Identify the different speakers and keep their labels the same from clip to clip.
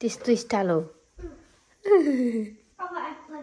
Speaker 1: त्यस्तो स्टाइल हो
Speaker 2: अब एप्पल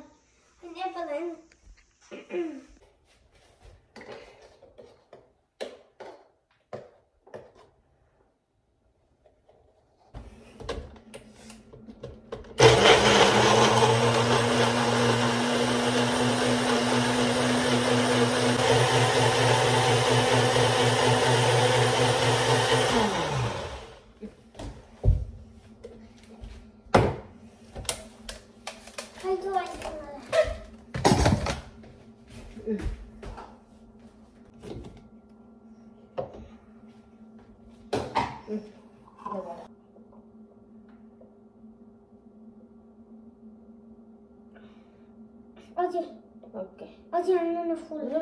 Speaker 1: ओके
Speaker 2: अझै हाल्नु फुल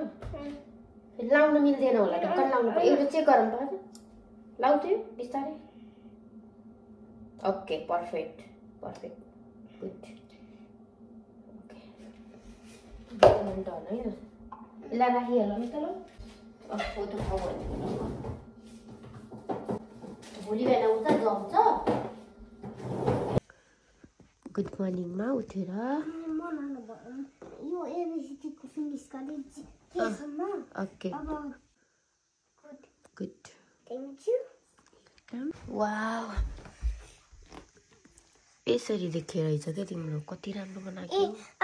Speaker 1: लाउन मिल्दैन होला ढक्कन लाउनु पर्छ एउटा चेक गरौँ पर्छ लाउ त्यो बिस्तारै okay perfect good okay minute होला हैन यसलाई राखिहालौँ नि त ल फोटो खाऊ भने भोलि बेला उता जान्छ गुड मर्निङमा उठेर
Speaker 2: यो एबिसिडीको फिनिस गर्ने केसम्म
Speaker 1: ओके
Speaker 2: अब
Speaker 1: गुड
Speaker 2: थ्याङ्क यू
Speaker 1: वाउ यसरी देखिए रहेछ क्या तिम्रो कति राम्रो बनाएको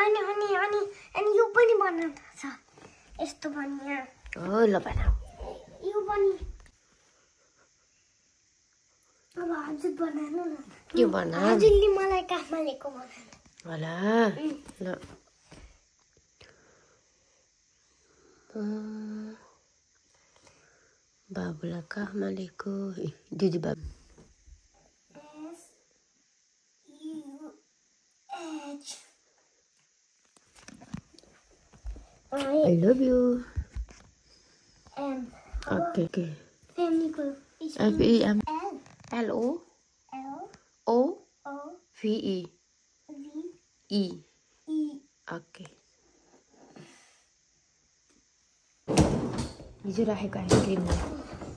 Speaker 2: अनि अनि अनि अनि यो पनि बनाउन छ यस्तो पनि
Speaker 1: हो ल बनाऊ
Speaker 2: यो पनि अब हजुर बनाउनु न
Speaker 1: के बना
Speaker 2: हजुरले मलाई काखमा लिएको बनाउनु
Speaker 1: होला ल बाबुलाई काखमा लिएको दिदी बाबु I love you. Okay.
Speaker 2: Family ko.
Speaker 1: F-E-M. L-O. O. V-E. E. Okay. हिजो राखेको आइसक्रिम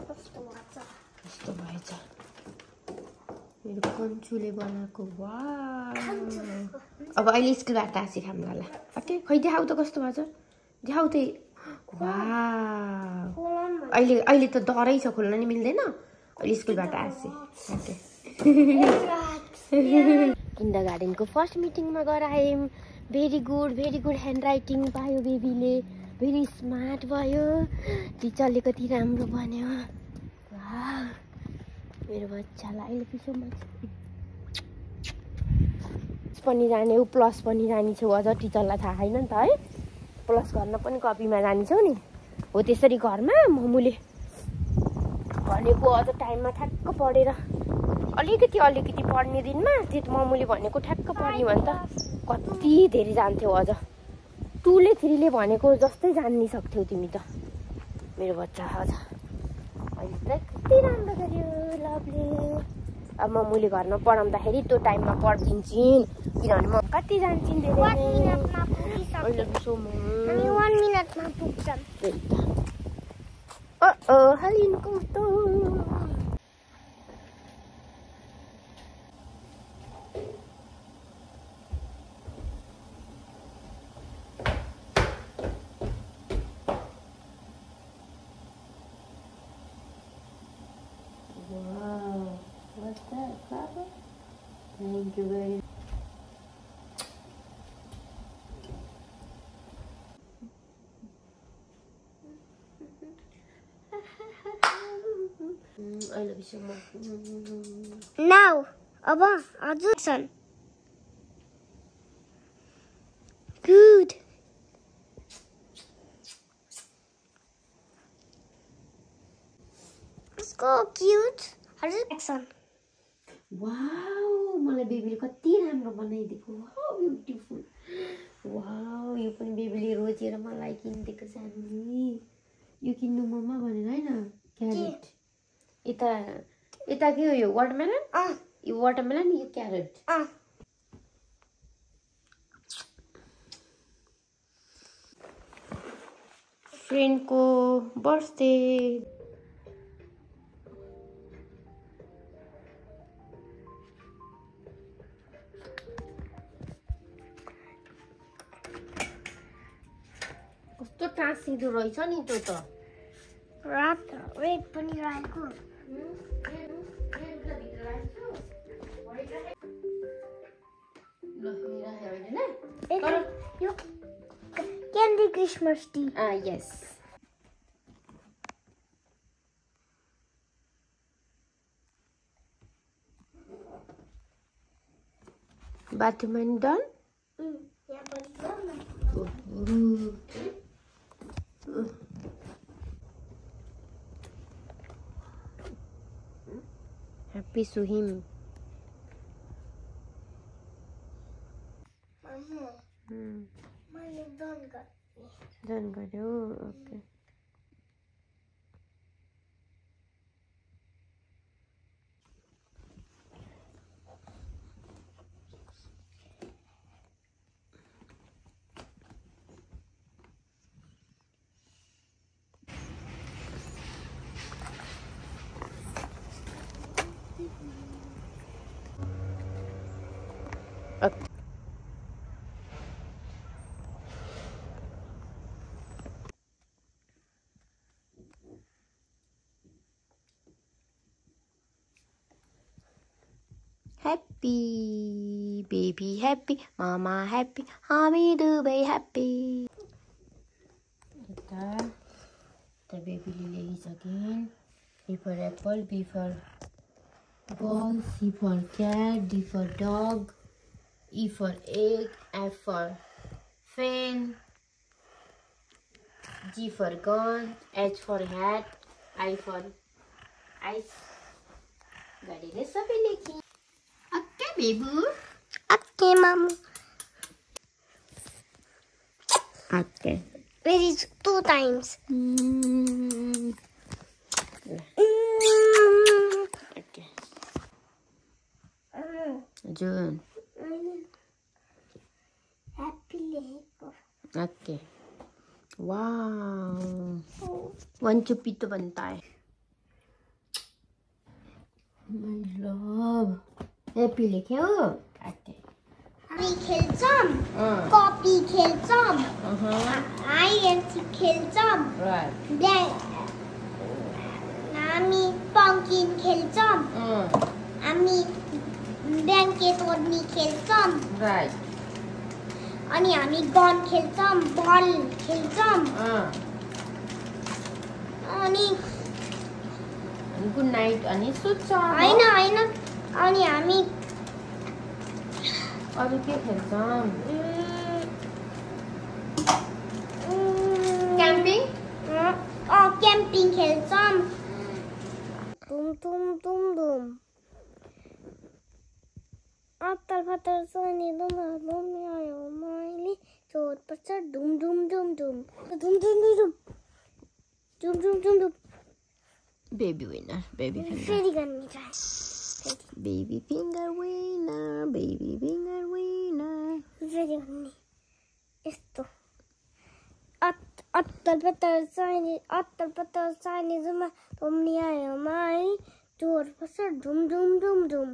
Speaker 1: कस्तो भएछ मेरो कन्चुले बनाएको वाउ अब अहिले स्कुलबाट आसी खाऊँ ल ओके खै देखाउ त कस्तो भएछ देखाउ त वाउ अहिले त डरै छ खोल्न नि मिल्दैन अहिले स्कुलबाट आसी ओके किन्डरगार्टनको फर्स्ट मिटिङमा गएर आयौँ भेरी गुड ह्यान्ड राइटिङ पायो बेबीले भेरी स्मार्ट भयो टिचरले कति राम्रो भन्यो वाउ मेरो बच्चालाई अहिले पिछो पनि जाने ऊ प्लस पनि जाने छौ अझ टिचरलाई थाहा छैन नि त है प्लस गर्न पनि कपीमा जाने छौ नि हो त्यसरी घरमा मम्मुले भनेको अझ टाइममा ठ्याक्क पढेर अलिकति पढ्ने दिनमा त्यो मम्मुले भनेको ठ्याक्क पढ्ने भने त कति धेरै जान्थ्यौ अझ 2 ले 3 ले भनेको जस्तै जान्नि सक्थ्यौ तिमी त मेरो बच्चा अझ अहिले त कति राम्रो गर्यो लभले अब मम्मुले घरमा पढाउँदाखेरि त्यो टाइममा पढिदिन्छन् किनभने म कति जान्छन् धेरै
Speaker 2: 1 मिनेटमा पुगिसक्यो
Speaker 1: अहिले सो म
Speaker 2: हामी 1 मिनेटमा पुग्छन्
Speaker 1: हालिनको त Wow, what's that, Papa? Thank you very much. I love you so much.
Speaker 2: Now, अब हजुर सन Good. So cute. हजुर एक्सन
Speaker 1: वाउ मलाई बेबीले कति राम्रो बनाइदिएको हाउ ब्युटिफुल वाउ यो पनि बेबीले रोजेर मलाई किनिदिएको छ नि यो किन्नु मम्मा भनेर हैन क्यारेट यता के हो यो वाटरमेलन यो वाटरमेलन यो क्यारेट फ्रेन्डको बर्थडे टाँसिदो रहेछ नि त्यो त
Speaker 2: रात रेड पनि राखेको यो क्यान्डी क्रिसमस टी
Speaker 1: यस बाथरुम डन Happy Suhim.
Speaker 2: मैले
Speaker 1: डन गर्यो okay Happy baby happy mama happy हामी दुबै happy the baby lilies again A for apple B for ball C for cat D for dog E for egg F for fan G for gun H for hat I for ice गाडीले सबै लेखी Okay, baby.
Speaker 2: Okay, Mom.
Speaker 1: Okay.
Speaker 2: It is 2 times.
Speaker 1: Okay. June.
Speaker 2: Happy Lego.
Speaker 1: Okay. Wow. One chupito bantay. My love. Happy लेख्यो Okay.
Speaker 2: हामी खेल्छौँ copy खेल्छौँ INC खेल्छौँ हामी पङ्किन खेल्छौँ हामी ब्ल्याङ्केट ओढ्ने खेल्छौँ अनि हामी गन खेल्छौँ बल खेल्छौँ अनि
Speaker 1: गुड नाइट अनि सुत्छौँ
Speaker 2: हैन अनि हामी
Speaker 1: अरु के खेल्छौँ क्याम्पिङ
Speaker 2: क्याम्पिङ खेल्छौँ तुम तुम तुम तुम अत्तर पत्तर सनी दुम आयो मैले चोट पर्छ डुम डुम डुम डुम डुम डुम डुम डुम डुम डुम डुम
Speaker 1: बेबी विनर बेबी फिंगर
Speaker 2: फेरि गर्ने try
Speaker 1: Baby finger winner, baby finger winner.
Speaker 2: फेरि गर्ने यस्तो अत्तर पत्तर सानी जुमा तुमनी आयो माई चोर पर्छ डुम डुम डुम डुम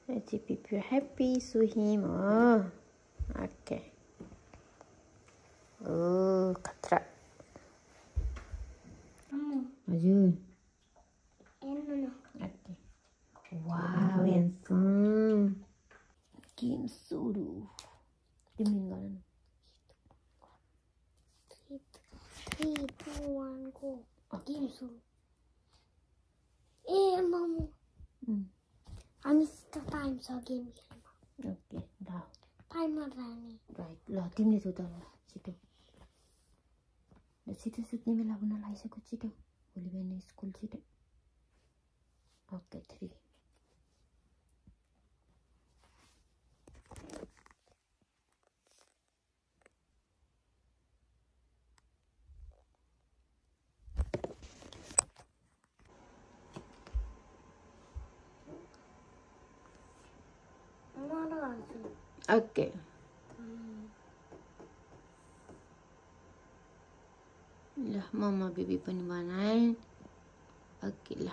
Speaker 1: Let's see if you're happy, Suhim. Oh, okay. Oh, khatra. हजुर Okay. Wow, handsome. Game suru. Timin गर न
Speaker 2: 3, 2, 1 go गेम सुरु ए मामु हामी टाइम छ गेम खेल्न
Speaker 1: ओके ल
Speaker 2: टाइम नलाने
Speaker 1: राइट ल तिमीले सुत ल छिटो ल छिटो सुत्ने बेला हुन लागिसक्यो छिटो भोलि बिहान स्कुल छिटो ओके 3 ओके ल मम्मा बेबी पनि बनाए ओके ल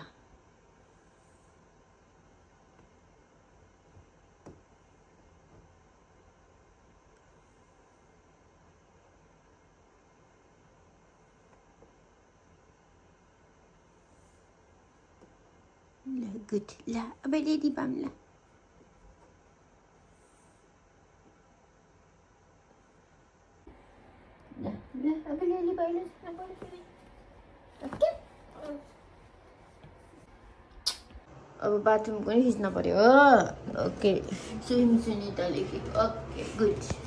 Speaker 1: गुड ल अब रेडी पाम ल अब रेडी पाइल ओके अब बाथरुम पनि खिच्न पर्यो ओके सुनिता लेखेको ओके गुड